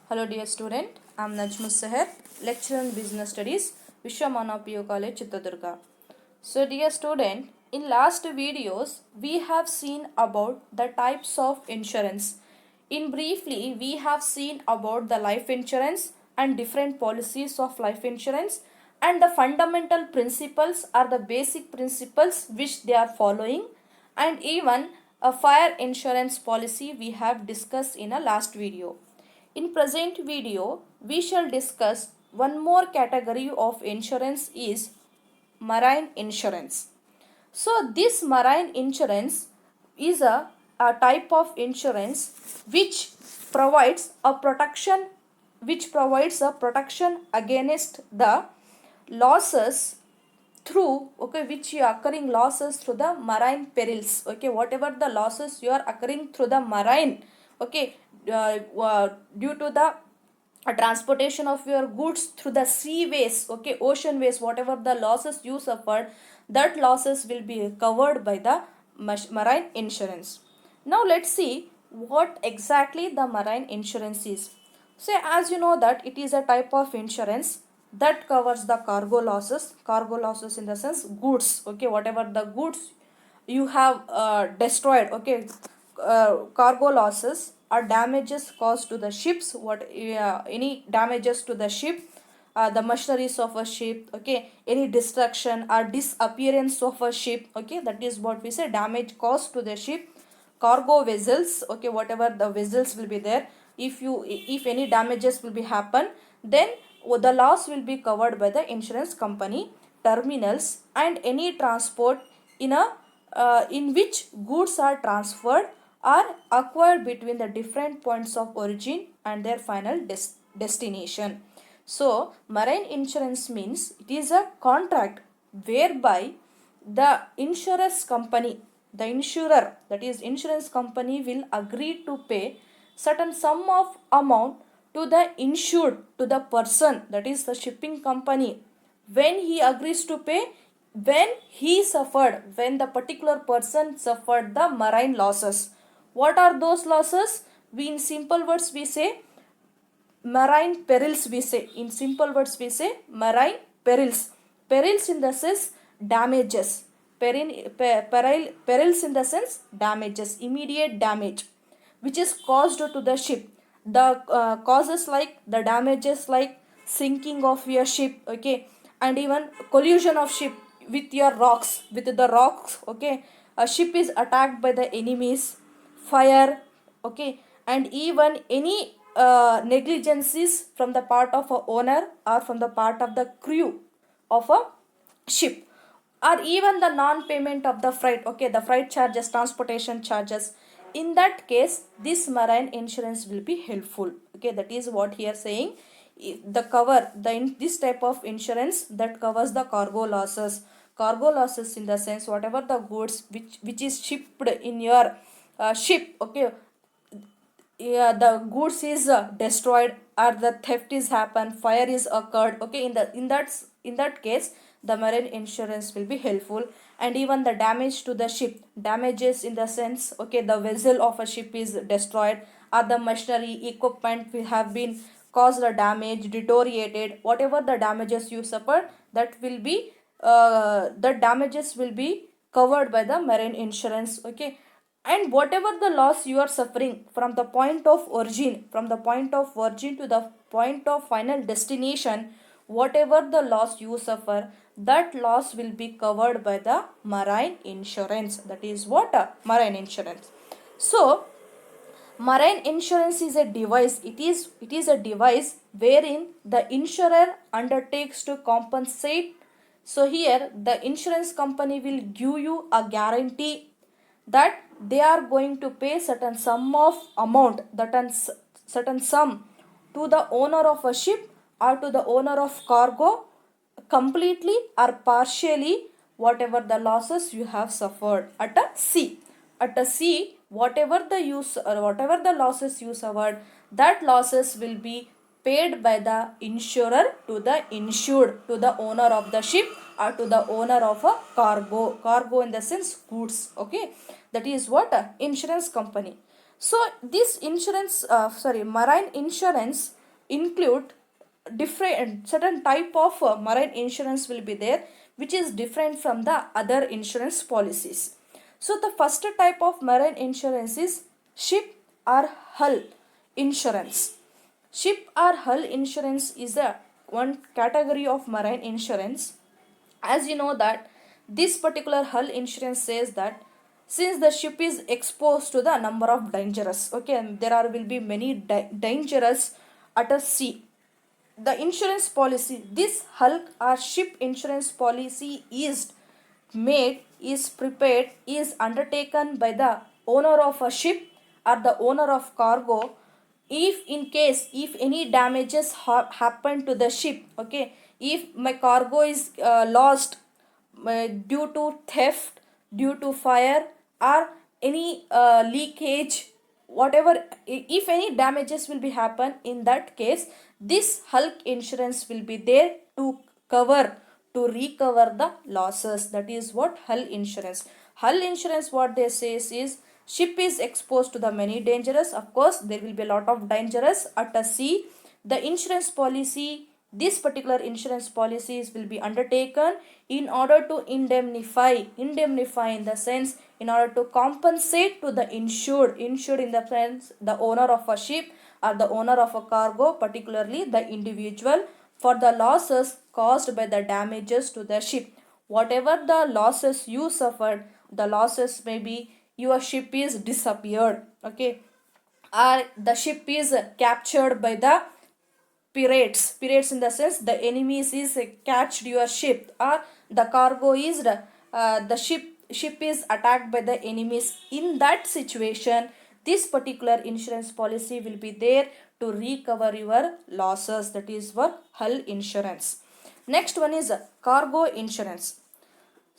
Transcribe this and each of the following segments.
Hello dear student, I am Najmus Seher, lecturer in business studies, Vishwamana PU College, Chitradurga. So dear student, in last videos we have seen about the types of insurance. In briefly, we have seen about the life insurance and different policies of life insurance, and the fundamental principles are the basic principles which they are following, and even a fire insurance policy we have discussed in a last video. In present video, we shall discuss one more category of insurance is marine insurance. So this marine insurance is a type of insurance which provides a protection against the losses through which you are occurring losses through the marine perils. Whatever the losses you are occurring through the marine, due to the transportation of your goods through the seaways, ocean ways, whatever the losses you suffered, that losses will be covered by the marine insurance. Now let's see what exactly the marine insurance is. So as you know that it is a type of insurance that covers the cargo losses in the sense goods, whatever the goods you have destroyed, cargo losses or damages caused to the ships, any damages to the ship, the machineries of a ship, any destruction or disappearance of a ship, that is what we say damage caused to the ship. Cargo vessels, whatever the vessels will be there, if any damages will be happen, then the loss will be covered by the insurance company. Terminals and any transport in which goods are transferred or acquired between the different points of origin and their final destination. So marine insurance means it is a contract whereby the insurance company, the insurer, that is insurance company, will agree to pay certain sum of amount to the insured, to the person, that is the shipping company, when he agrees to pay, when the particular person suffered the marine losses. What are those losses? We, in simple words, we say marine perils. We say in simple words we say marine perils. Perils in the sense damages. Perils in the sense damages, immediate damage which is caused to the ship. The causes like the damages like sinking of your ship, and even collision of ship with your rocks, with the rocks, a ship is attacked by the enemies, fire, and even any negligences from the part of a owner or from the part of the crew of a ship, or even the non-payment of the freight, the freight charges, transportation charges. In that case, this marine insurance will be helpful. That is what here saying. The cover, this type of insurance that covers the cargo losses in the sense whatever the goods which is shipped in your ship, the goods is destroyed or the theft is happened, fire is occurred, in that case the marine insurance will be helpful. And even the damage to the ship, damages in the sense, the vessel of a ship is destroyed or the machinery equipment will have been caused a damage, deteriorated, whatever the damages you suffered, that will be the damages will be covered by the marine insurance. And whatever the loss you are suffering from the point of origin, to the point of final destination, whatever the loss you suffer, that loss will be covered by the marine insurance. That is what marine insurance. So marine insurance is a device. It is a device wherein the insurer undertakes to compensate. So here the insurance company will give you a guarantee that they are going to pay certain sum of amount, certain sum to the owner of a ship or to the owner of cargo, completely or partially, whatever the losses you have suffered at a sea. At a sea, whatever the losses you suffered, that losses will be paid by the insurer to the insured, to the owner of the ship or to the owner of a cargo in the sense goods. That is what insurance company. So this marine insurance include different certain type of marine insurance will be there, which is different from the other insurance policies. So the first type of marine insurance is ship or hull insurance. Ship or hull insurance is a one category of marine insurance. As you know that this particular hull insurance says that since the ship is exposed to the number of dangerous, okay, and there are will be many dangerous at a sea, the insurance policy, this hull or ship insurance policy is made, is prepared, is undertaken by the owner of a ship or the owner of cargo. If in case if any damages happen to the ship, okay, if my cargo is lost due to theft, due to fire, or any leakage, whatever, if any damages will be happen, in that case this hulk insurance will be there to cover, to recover the losses. That is what hull insurance. Hull insurance, what they says is, ship is exposed to the many dangerous, of course there will be a lot of dangerous at a sea. The insurance policy, this particular insurance policies will be undertaken in order to indemnify in the sense, in order to compensate to the insured in the sense the owner of a ship or the owner of a cargo, particularly the individual, for the losses caused by the damages to the ship. Whatever the losses you suffered, the losses may be your ship is disappeared, okay, or the ship is captured by the pirates in the sense the enemies is catched your ship, or the cargo is the ship is attacked by the enemies. In that situation, this particular insurance policy will be there to recover your losses. That is for hull insurance. Next one is cargo insurance.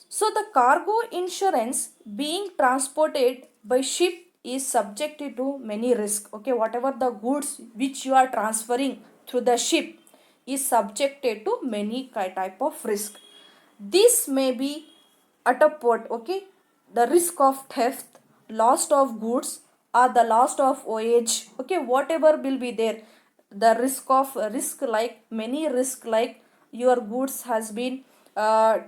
So the cargo insurance being transported by ship is subjected to many risks. Okay, whatever the goods which you are transferring through the ship is subjected to many type of risk. This may be at a port, okay, the risk of theft, loss of goods, or the loss of voyage, okay, whatever will be there, the risk like many risk, like your goods has been the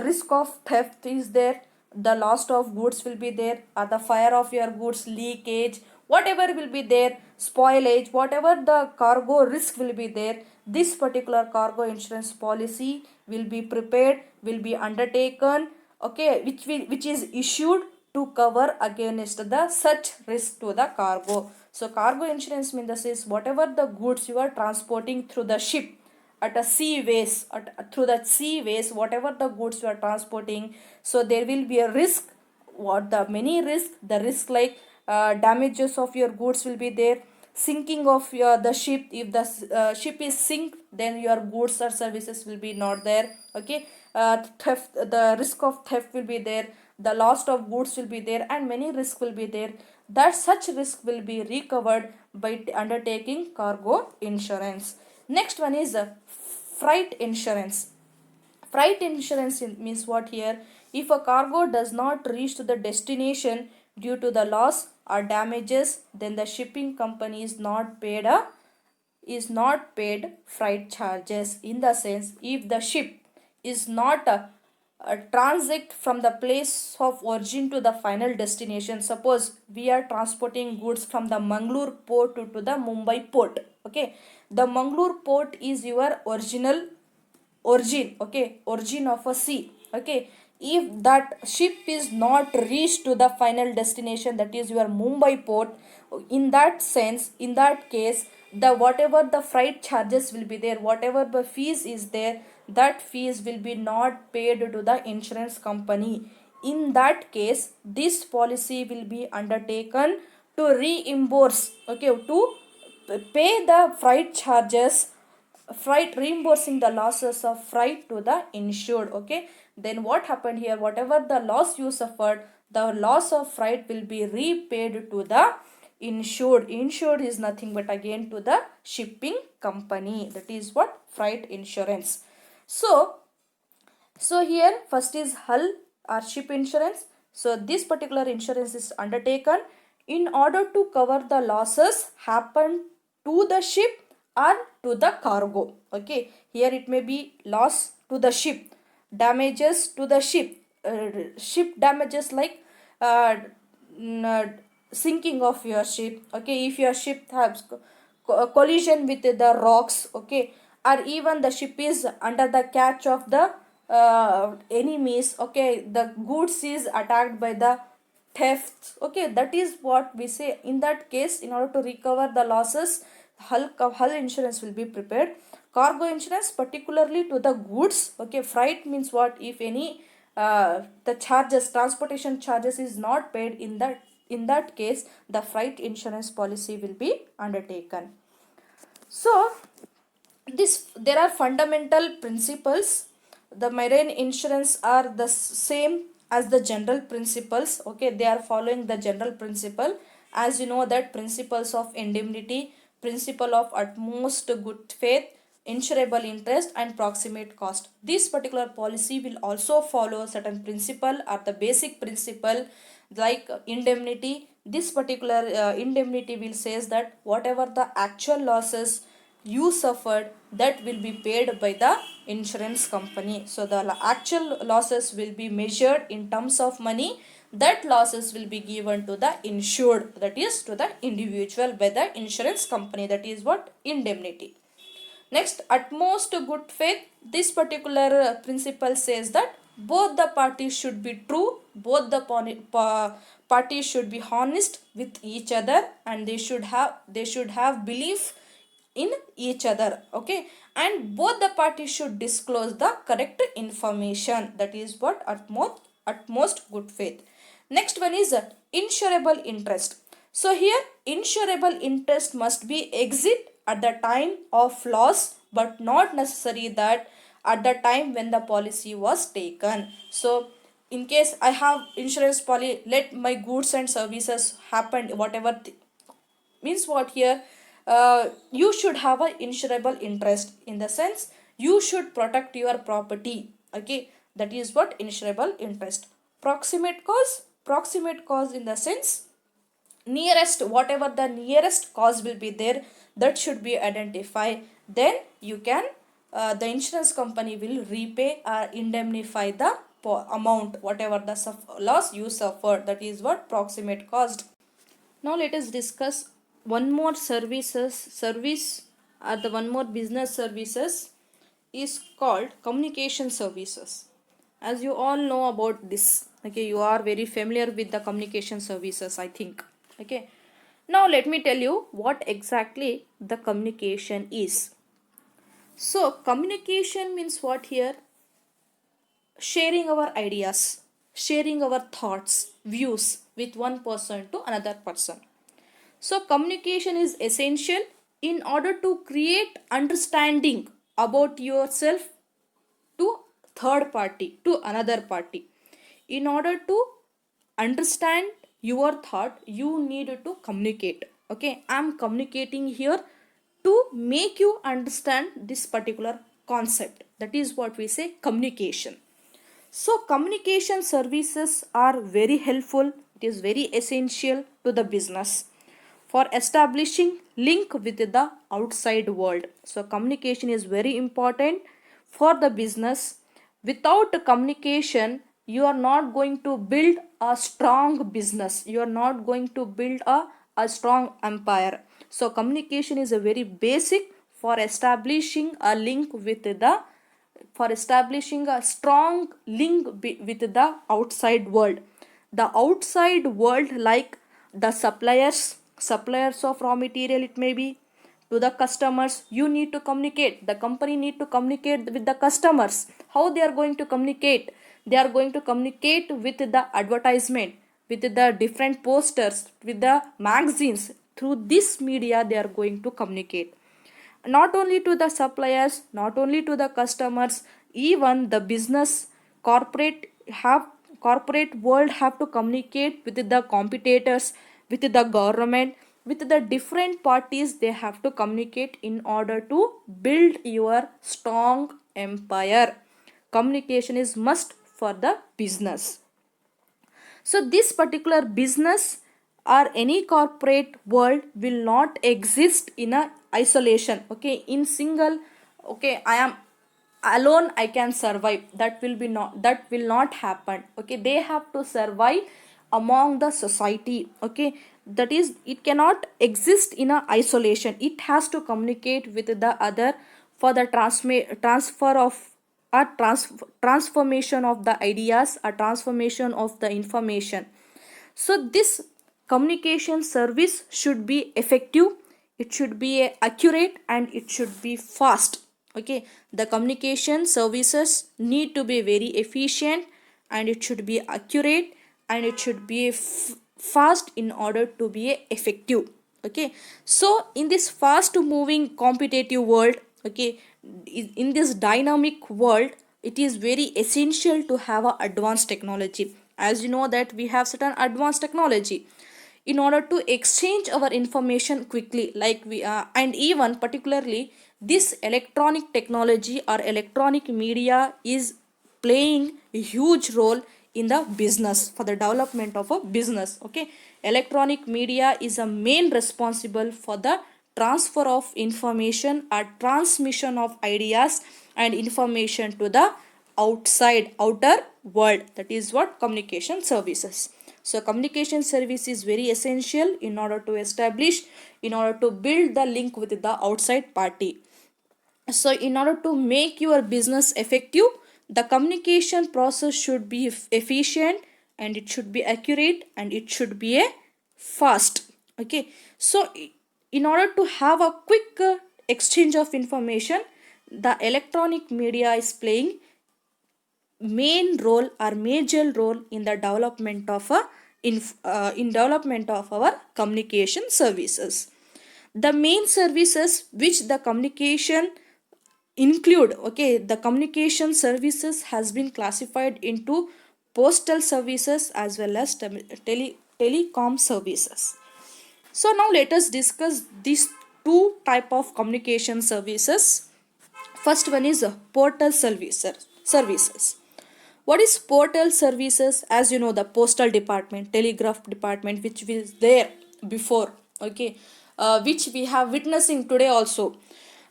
risk of theft is there, the loss of goods will be there, or the fire of your goods, leakage, whatever will be there, spoilage, whatever the cargo risk will be there, this particular cargo insurance policy will be prepared, will be undertaken, okay, which is issued to cover against the such risk to the cargo. So cargo insurance means this is whatever the goods you are transporting through the ship at a seaways, through the seaways, whatever the goods you are transporting, so there will be a risk. What the many risk, the risk like damages of your goods will be there, sinking of your the ship, if the ship is sink, then your goods or services will be not there, okay, theft, the risk of theft will be there, the loss of goods will be there, and many risks will be there, that such risk will be recovered by undertaking cargo insurance. Next one is freight insurance. Freight insurance means what here? If a cargo does not reach to the destination due to the loss or damages, then the shipping company is not paid freight charges. In the sense, if the ship is not a transit from the place of origin to the final destination, suppose we are transporting goods from the Mangalore port to the Mumbai port, okay, the Mangalore port is your origin, okay, origin of a sea, okay, if that ship is not reached to the final destination, that is your Mumbai port, in that sense, in that case, the whatever the freight charges will be there, whatever the fees is there, that fees will be not paid to the insurance company. In that case, this policy will be undertaken to reimburse, okay, to pay the freight charges, freight, reimbursing the losses of freight to the insured, okay. Then what happened here, whatever the loss you suffered, the loss of freight will be repaid to the insured is nothing but again to the shipping company. That is what freight insurance. So here first is hull or ship insurance. So this particular insurance is undertaken in order to cover the losses happened to the ship or to the cargo. Okay, here it may be loss to the ship, damages to the ship, ship damages like uh, sinking of your ship. Okay, if your ship has collision with the rocks. Okay, or even the ship is under the catch of the enemies. Okay, the goods is attacked by the thefts. Okay, that is what we say. In that case, in order to recover the losses, hull insurance will be prepared. Cargo insurance particularly to the goods. Okay, freight means what? If any the charges, transportation charges is not paid, in that case the freight insurance policy will be undertaken. So this, there are fundamental principles. The marine insurance are the same as the general principles. Okay, they are following the general principle. As you know that principles of indemnity, principle of utmost good faith, insurable interest and proximate cost. This particular policy will also follow certain principle or the basic principle like indemnity. This particular indemnity will says that whatever the actual losses you suffered, that will be paid by the insurance company. So the actual losses will be measured in terms of money. That losses will be given to the insured, that is to the individual, by the insurance company. That is what indemnity. Next, utmost good faith. This particular principle says that both the parties should be true, both the parties should be honest with each other, and they should have belief in each other. Okay, and both the parties should disclose the correct information. That is what utmost good faith. Next one is insurable interest. So here insurable interest must be exit at the time of loss, but not necessary that at the time when the policy was taken. So in case I have insurance policy, let my goods and services happen, whatever means what here, you should have a insurable interest, in the sense you should protect your property. Okay, that is what insurable interest. Proximate cause in the sense nearest, whatever the nearest cause will be there, that should be identified. Then you can the insurance company will repay or indemnify the amount whatever the loss you suffered. That is what proximate cause. Now let us discuss one more service or the one more business services is called communication services. As you all know about this, okay, you are very familiar with the communication services, I think. Okay, now let me tell you what exactly the communication is. So communication means what here? Sharing our ideas, sharing our thoughts, views with one person to another person. So communication is essential in order to create understanding about yourself to third party, to another party. In order to understand your thought, you need to communicate. Okay, I'm communicating here to make you understand this particular concept. That is what we say communication. So communication services are very helpful. It is very essential to the business for establishing link with the outside world. So communication is very important for the business. Without communication, you are not going to build a strong business. You are not going to build a strong empire. So communication is a very basic for establishing a link with the, for establishing a strong link with the outside world. The outside world, like the suppliers of raw material, it may be to the customers, you need to communicate. The company need to communicate with the customers. How they are going to communicate? They are going to communicate with the advertisement, with the different posters, with the magazines. Through this media they are going to communicate, not only to the suppliers, not only to the customers, even the business, corporate have corporate world have to communicate with the competitors, with the government, with the different parties. They have to communicate in order to build your strong empire. Communication is must for the business. So this particular business or any corporate world will not exist in a isolation. Okay, in single, okay, I am alone, I can survive, that will be not, that will not happen. Okay, they have to survive among the society. Okay, that is, it cannot exist in a isolation, it has to communicate with the other for the transfer of a transformation of the ideas, a transformation of the information. So this communication service should be effective, it should be accurate, and it should be fast. Okay, the communication services need to be very efficient, and it should be accurate, and it should be fast in order to be effective. Okay, so in this fast moving competitive world, okay, in this dynamic world, it is very essential to have a advanced technology. As you know that we have certain advanced technology in order to exchange our information quickly, like we and even particularly this electronic technology or electronic media is playing a huge role in the business, for the development of a business. Okay, electronic media is a main responsible for the transfer of information or transmission of ideas and information to the outer world. That is what communication services. So communication service is very essential in order to establish, in order to build the link with the outside party. So in order to make your business effective, the communication process should be efficient, and it should be accurate, and it should be a fast. Okay, so in order to have a quick exchange of information, the electronic media is playing main role or major role in the development of a in development of our communication services. The main services which the communication include, okay, the communication services has been classified into postal services as well as telecom services. So now let us discuss these two type of communication services. First one is portal services. What is portal services? As you know, the postal department, telegraph department, which was there before, okay, which we have witnessing today also.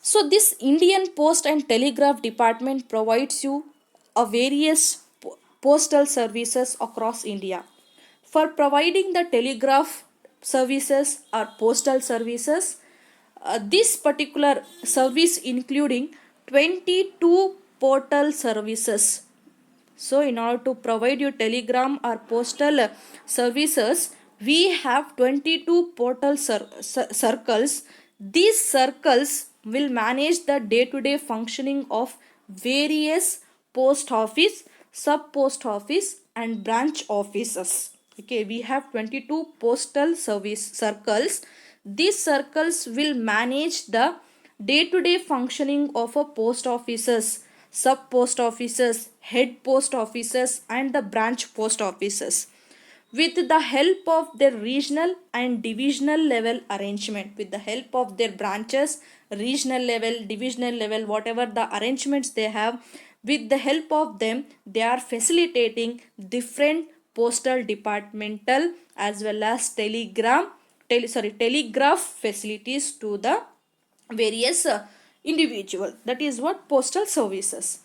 So this Indian Post and Telegraph Department provides you a various postal services across India. For providing the telegraph services or postal services, this particular service including 22 portal services. So in order to provide you telegram or postal services, we have 22 portal circles. These circles will manage the day-to-day functioning of various post office, sub post office, and branch offices. Okay, we have 22 postal service circles. These circles will manage the day-to-day functioning of a post offices, sub post offices, head post offices, and the branch post offices with the help of their regional and divisional level arrangement. With the help of their branches, regional level, divisional level, whatever the arrangements they have, with the help of them, they are facilitating different postal departmental as well as telegraph facilities to the various individual. That is what postal services.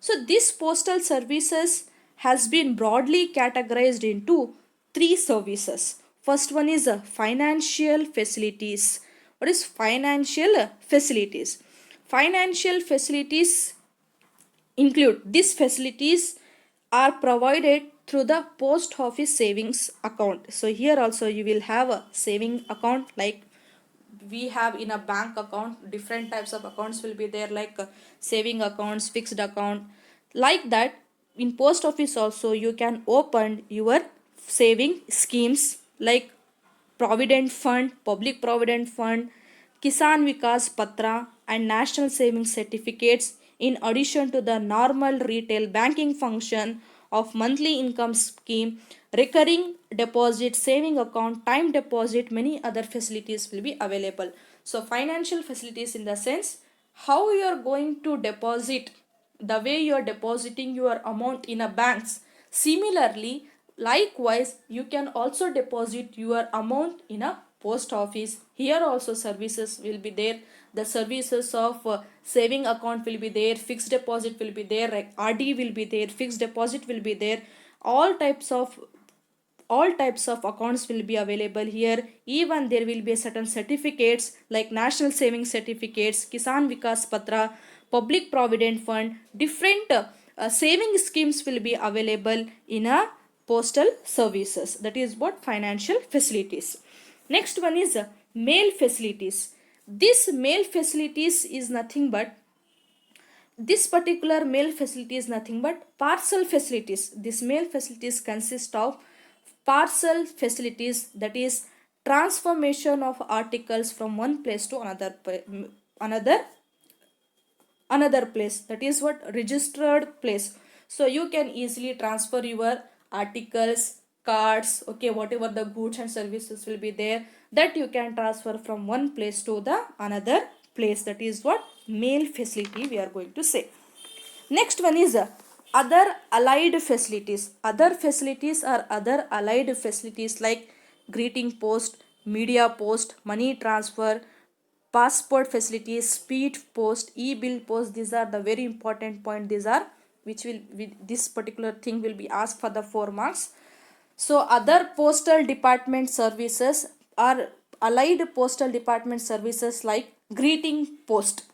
So this postal services has been broadly categorized into three services. First one is financial facilities. What is financial facilities? Financial facilities include, these facilities are provided through the post office savings account. So here also you will have a saving account, like we have in a bank account. Different types of accounts will be there, like saving accounts, fixed account, like that. In post office also you can open your saving schemes like provident fund, public provident fund, kisan vikas patra, and national savings certificates, in addition to the normal retail banking function of monthly income scheme, recurring deposit, saving account, time deposit, many other facilities will be available. So financial facilities in the sense how you are going to deposit, the way you are depositing your amount in a banks. Similarly, likewise, you can also deposit your amount in a post office. Here also services will be there. The services of saving account will be there, fixed deposit will be there, like RD will be there, fixed deposit will be there. All types of accounts will be available here. Even there will be certain certificates like national saving certificates, Kisan Vikas Patra, public provident fund, different saving schemes will be available in a postal services. That is what financial facilities. Next one is mail facilities. This mail facilities is nothing but this particular mail facility is nothing but parcel facilities. This mail facilities consist of parcel facilities, that is transformation of articles from one place to another another place, that is what registered place. So you can easily transfer your articles, cards, okay, whatever the goods and services will be there, that you can transfer from one place to the another place. That is what mail facility we are going to say. Next one is other allied facilities. Other facilities are other allied facilities like greeting post, media post, money transfer, passport facilities, speed post, e-bill post. These are the very important point. These are which will this particular thing will be asked for the 4 marks. So other postal department services are allied postal department services like greeting post,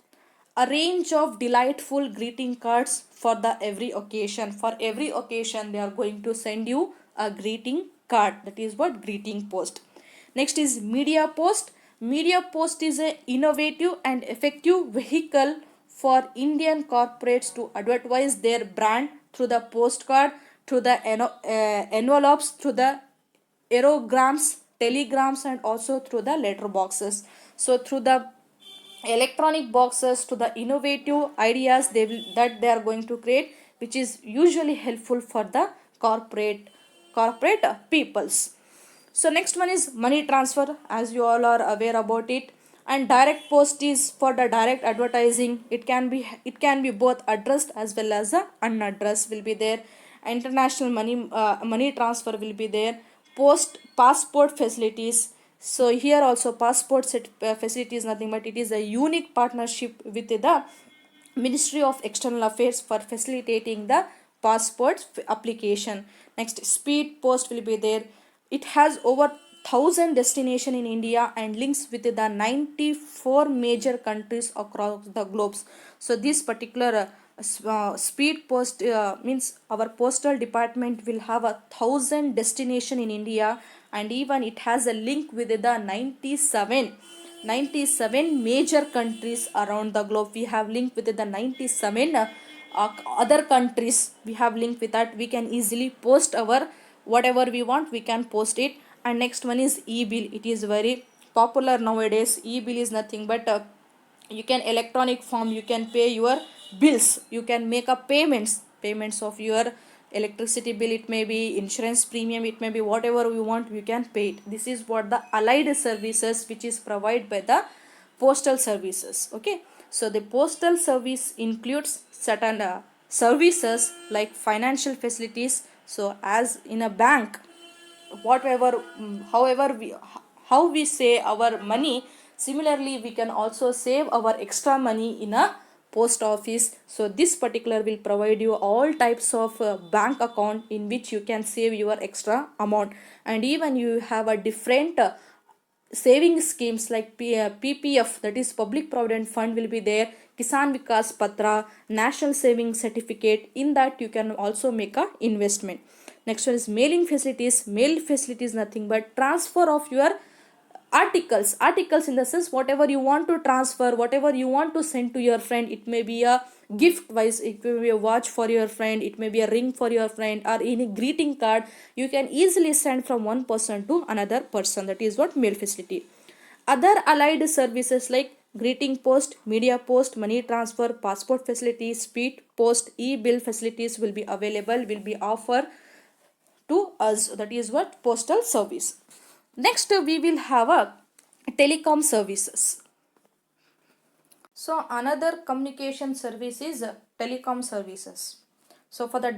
a range of delightful greeting cards for the every occasion. For every occasion they are going to send you a greeting card. That is what greeting post. Next is media post. Media post is a innovative and effective vehicle for Indian corporates to advertise their brand through the postcard, through the envelopes, through the aerograms, telegrams, and also through the letter boxes. So through the electronic boxes, to the innovative ideas that they are going to create, which is usually helpful for the corporate peoples. So next one is money transfer, as you all are aware about it. And direct post is for the direct advertising. It can be both addressed as well as unaddressed will be there. International money transfer will be there. Post passport facilities. So here also facility is nothing but it is a unique partnership with the Ministry of External Affairs for facilitating the passport application. Next, speed post will be there. It has over 1,000 destination in India and links with the 94 major countries across the globes. So this particular speed post means our postal department will have 1,000 destination in India, and even it has a link with the 97 major countries around the globe. We have linked with the 97 other countries. We have linked with that. We can easily post our whatever we want, we can post it. And next one is e-bill. It is very popular nowadays. E-bill is nothing but you can electronic form, you can pay your bills, you can make a payments of your electricity bill, it may be insurance premium, it may be whatever we want, you can pay it. This is what the allied services which is provided by the postal services. Okay, so the postal service includes certain services like financial facilities. So as in a bank, whatever however we how we save our money, similarly we can also save our extra money in a post office. So this particular will provide you all types of bank account in which you can save your extra amount. And even you have a different saving schemes like PPF, that is public provident fund will be there, Kisan Vikas Patra, national saving certificate. In that you can also make a investment. Next one is mailing facilities. Mail facilities nothing but transfer of your articles in the sense whatever you want to transfer, whatever you want to send to your friend. It may be a gift wise, it may be a watch for your friend, it may be a ring for your friend, or any greeting card. You can easily send from one person to another person. That is what mail facility. Other allied services like greeting post, media post, money transfer, passport facilities, speed post, e-bill facilities will be available, will be offered to us. That is what postal service. Next we will have a telecom services. So another communication service is telecom services. So for the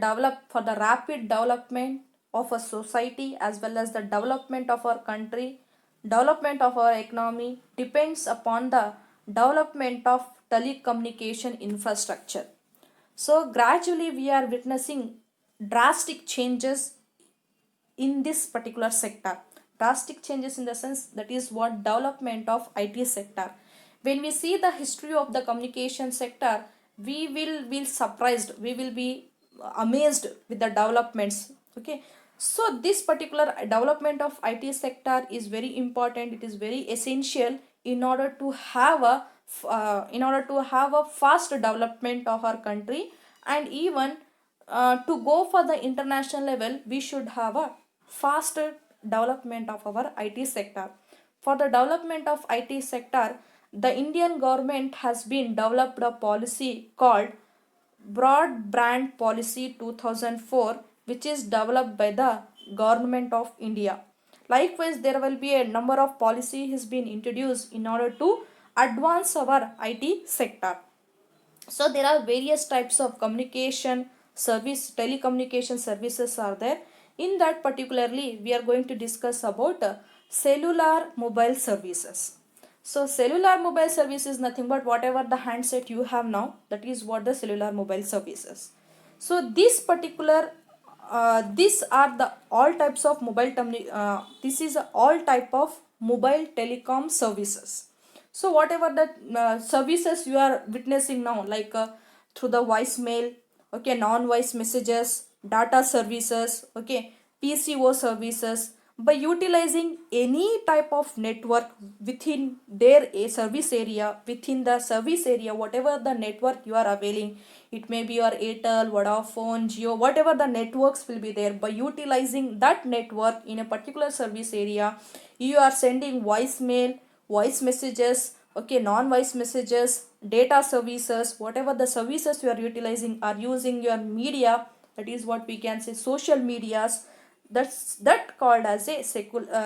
rapid development of a society as well as the development of our country, development of our economy depends upon the development of telecommunication infrastructure. So gradually we are witnessing drastic changes in this particular sector. Drastic changes in the sense that is what development of IT sector. When we see the history of the communication sector, we will be surprised, we will be amazed with the developments. Okay, so this particular development of IT sector is very important, it is very essential in order to have a fast development of our country, and even to go for the international level we should have a faster development of our IT sector. For the development of IT sector, the Indian government has been developed a policy called Broadband Policy 2004, which is developed by the government of India. Likewise, there will be a number of policy has been introduced in order to advance our IT sector. So there are various types of communication service, telecommunication services are there. In that particularly we are going to discuss about cellular mobile services. So cellular mobile service is nothing but whatever the handset you have now, that is what the cellular mobile services. So this particular these are the all types of this is all type of mobile telecom services. So whatever the services you are witnessing now, like through the voicemail, okay, non-voice messages, data services, okay, PCO services, by utilizing any type of network within their a service area, within the service area, whatever the network you are availing, it may be your Airtel, Vodafone, Jio, whatever the networks will be there, by utilizing that network in a particular service area, you are sending voicemail, voice messages, okay, non-voice messages, data services, whatever the services you are utilizing, are using your media, that is what we can say social medias, that called as a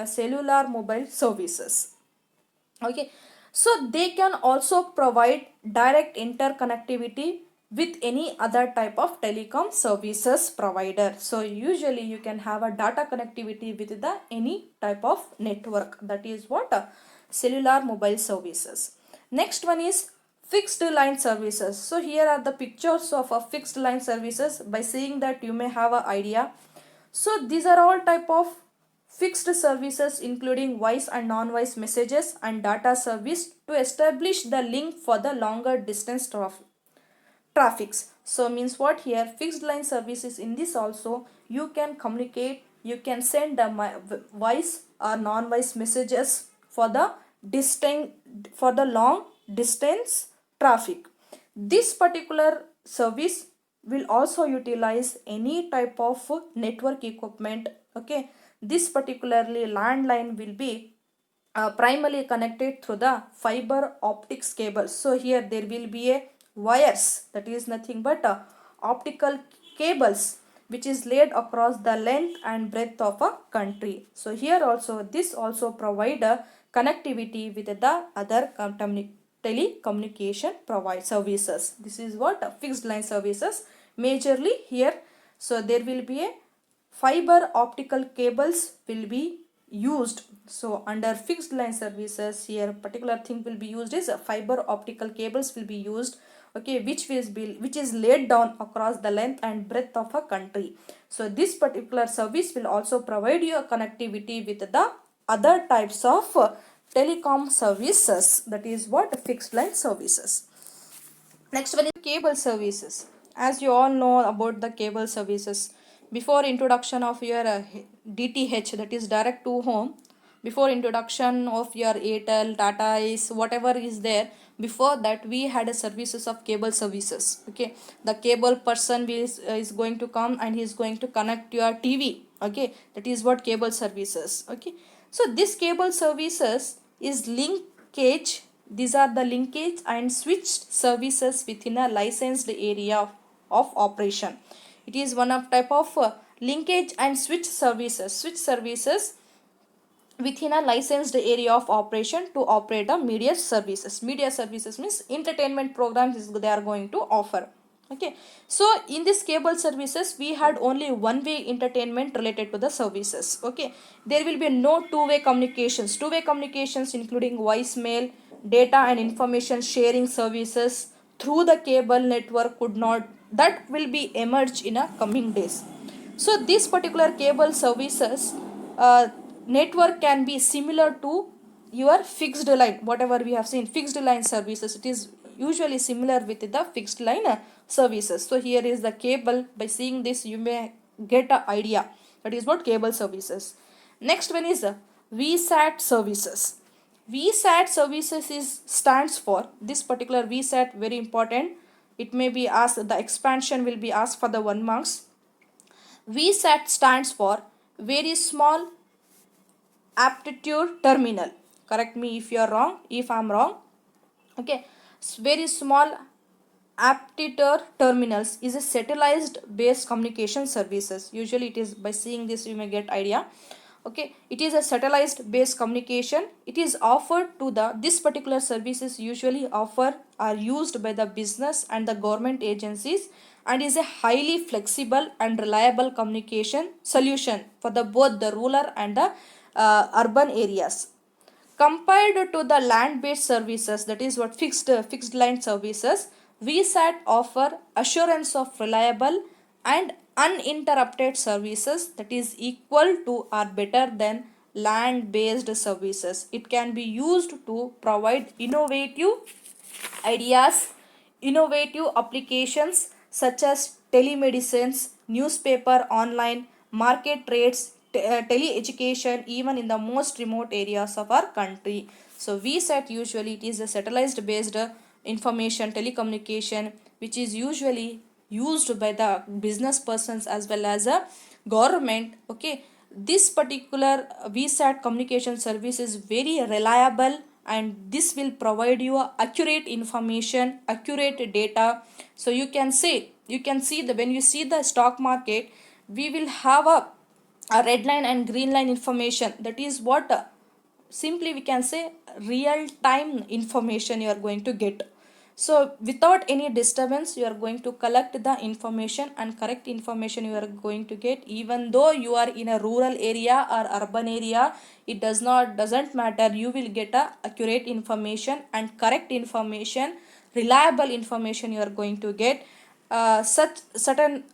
cellular mobile services. Okay, so they can also provide direct interconnectivity with any other type of telecom services provider. So usually you can have a data connectivity with the any type of network, that is what cellular mobile services. Next one is fixed line services. So here are the pictures of a fixed line services. By seeing that you may have an idea. So these are all type of fixed services including voice and non-voice messages and data service to establish the link for the longer distance traffics. So means what here, fixed line services, in this also you can communicate, you can send the voice or non-voice messages for the long distance traffic. This particular service will also utilize any type of network equipment. Okay, this particularly landline will be primarily connected through the fiber optics cables. So here there will be a wires, that is nothing but optical cables which is laid across the length and breadth of a country. So here also this also provide a connectivity with the other telecommunication provide services. This is what fixed line services majorly here. So there will be a fiber optical cables will be used. So under fixed line services here particular thing will be used is fiber optical cables will be used, okay, which is laid down across the length and breadth of a country. So this particular service will also provide you a connectivity with the other types of telecom services, that is what fixed line services. Next one is cable services. As you all know about the cable services, before introduction of your DTH, that is direct to home, before introduction of your Airtel, Tata is whatever is there, before that we had a services of cable services. Okay, the cable person is going to come and he is going to connect your TV. Okay, that is what cable services. Okay, so this cable services is linkage. These are the linkage and switched services within a licensed area of operation. It is one of type of linkage and switch services. Switch services within a licensed area of operation to operate a media services. Media services means entertainment programs they are going to offer. Okay, so in this cable services we had only one way entertainment related to the services. Okay, there will be no two-way communications including voicemail, data and information sharing services through the cable network could not, that will be emerge in a coming days. So this particular cable services uh, network can be similar to your fixed line, whatever we have seen fixed line services, it is usually similar with the fixed line services. So here is the cable. By seeing this you may get an idea that is what cable services. Next one is VSAT services. VSAT services is stands for this particular VSAT, very important. It may be asked, the expansion will be asked for the 1 marks. VSAT stands for very small aptitude terminal. Correct me if you are wrong, if I am wrong. Okay, very small aptitude terminals is a satellite based communication services. Usually it is, by seeing this you may get idea. Okay, it is a satellite based communication. It is offered to the, this particular services usually offer are used by the business and the government agencies, and is a highly flexible and reliable communication solution for the both the rural and the urban areas. Compared to the land-based services, that is what fixed line services, VSAT offer assurance of reliable and uninterrupted services that is equal to or better than land-based services. It can be used to provide innovative ideas, innovative applications such as telemedicines, newspaper, online, market rates, tele-education, even in the most remote areas of our country. So VSAT usually it is a satellite based information telecommunication which is usually used by the business persons as well as a government. Okay, this particular VSAT communication service is very reliable, and this will provide you accurate information, accurate data. So you can say, you can see the, when you see the stock market, we will have a red line and green line information, that is what simply we can say real time information you are going to get. So without any disturbance you are going to collect the information, and correct information you are going to get, even though you are in a rural area or urban area, it doesn't matter, you will get a accurate information and correct information, reliable information you are going to get. Such certain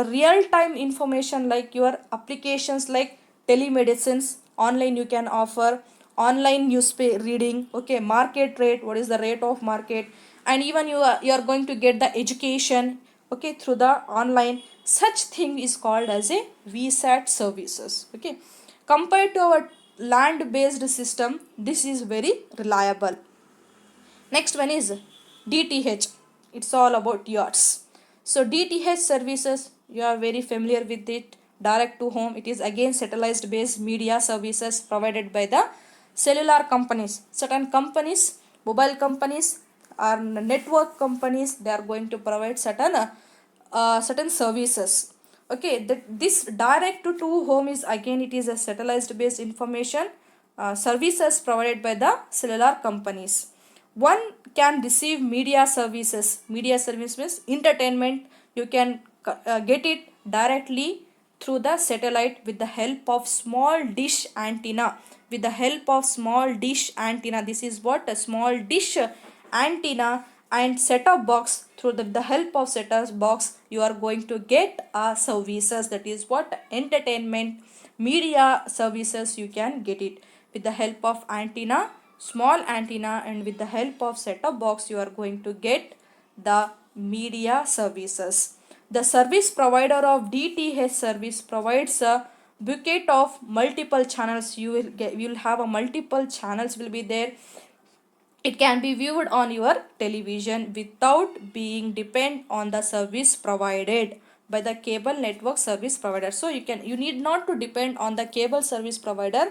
real time information like your applications like telemedicines, online you can offer, online newspaper reading, okay, market rate, what is the rate of market, and even you are going to get the education, okay, through the online. Such thing is called as a VSAT services. Okay, compared to our land based system, this is very reliable. Next one is DTH. It's all about yachts. So DTH services, you are very familiar with it. Direct to home. It is again satellite based media services provided by the cellular companies. Certain companies, mobile companies or network companies, they are going to provide certain services. Okay, this direct to home is again, it is a satellite based information services provided by the cellular companies. One can receive media services. Media service means entertainment. You can get it directly through the satellite with the help of small dish antenna. With the help of small dish antenna, this is what a small dish antenna and set-top box. Through the help of set-top box, you are going to get services, that is what entertainment media services you can get it with the help of antenna, small antenna, and with the help of set-top box you are going to get the media services. The service provider of DTH service provides a bucket of multiple channels. You will have a multiple channels will be there. It can be viewed on your television without being depend on the service provided by the cable network service provider. So you need not to depend on the cable service provider.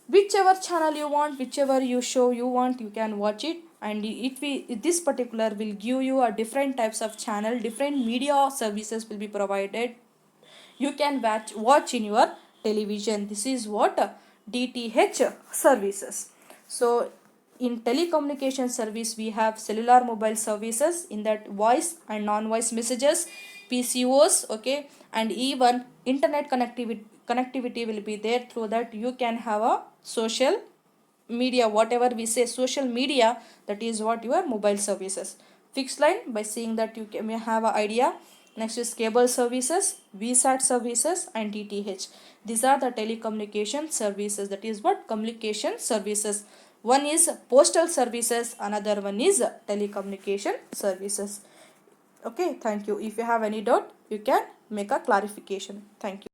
Whichever channel you want, whichever you show you want, you can watch it, and this particular will give you a different types of channel, different media services will be provided. You can watch in your television. This is what DTH services. So In telecommunication service, we have cellular mobile services, in that voice and non-voice messages, PCOs, okay, and even internet connectivity will be there. Through that you can have a social media, whatever we say social media, that is what your mobile services. Fixed line, by seeing that you may have an idea. Next is cable services, VSAT services, and DTH. These are the telecommunication services, that is what communication services. One is postal services, another one is telecommunication services. Okay, thank you. If you have any doubt, you can make a clarification. Thank you.